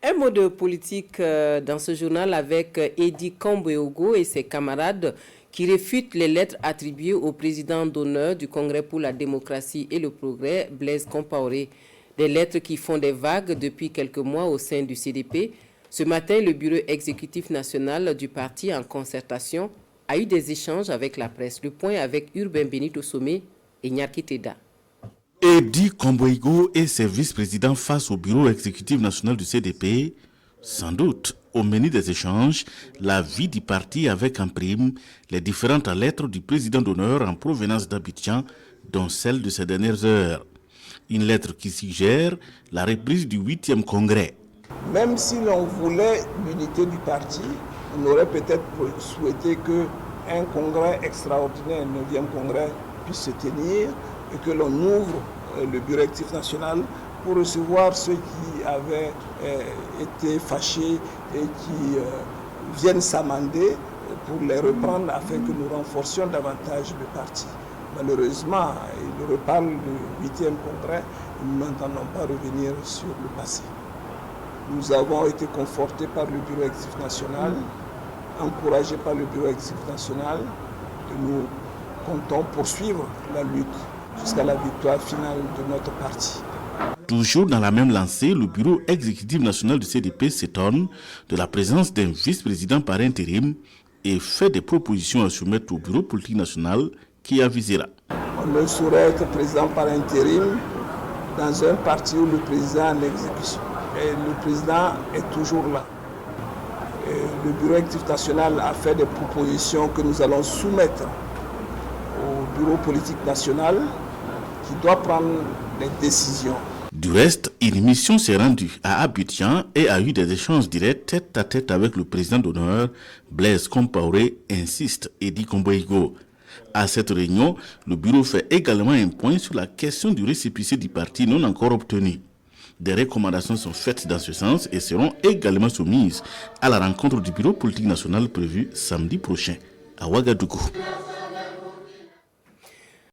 Un mot de politique dans ce journal avec Edi Kamboyogo et ses camarades qui réfutent les lettres attribuées au président d'honneur du Congrès pour la démocratie et le progrès, Blaise Compaoré. Des lettres qui font des vagues depuis quelques mois au sein du CDP. Ce matin, le bureau exécutif national du parti, en concertation, a eu des échanges avec la presse. Le point avec Urbain Benito Sommet et Nyarki Teda. Edi Kamboyogo et ses vice-présidents face au bureau exécutif national du CDP, sans doute, au menu des échanges, la vie du parti avec en prime les différentes lettres du président d'honneur en provenance d'Abidjan, dont celle de ces dernières heures. Une lettre qui suggère la reprise du 8e congrès. Même si l'on voulait l'unité du parti, on aurait peut-être souhaité qu'un congrès extraordinaire, un 9e congrès, puisse se tenir et que l'on ouvre le bureau exécutif national pour recevoir ceux qui avaient été fâchés et qui viennent s'amender pour les reprendre afin que nous renforcions davantage le parti. Malheureusement, il reparle du 8e congrès, nous n'entendons pas revenir sur le passé. Nous avons été confortés par le bureau exécutif national, encouragés par le bureau exécutif national, et nous comptons poursuivre la lutte jusqu'à la victoire finale de notre parti. Toujours dans la même lancée, le bureau exécutif national du CDP s'étonne de la présence d'un vice-président par intérim et fait des propositions à soumettre au bureau politique national qui avisera. On ne saurait être président par intérim dans un parti où le président est en exécution. Et le président est toujours là. Et le bureau exécutif national a fait des propositions que nous allons soumettre au bureau politique national qui doit prendre les décisions. Du reste, une mission s'est rendue à Abidjan et a eu des échanges directs tête à tête avec le président d'honneur, Blaise Compaoré, insiste Edi Kamboyogo. À cette réunion, le bureau fait également un point sur la question du récépissé du parti non encore obtenu. Des recommandations sont faites dans ce sens et seront également soumises à la rencontre du bureau politique national prévue samedi prochain à Ouagadougou.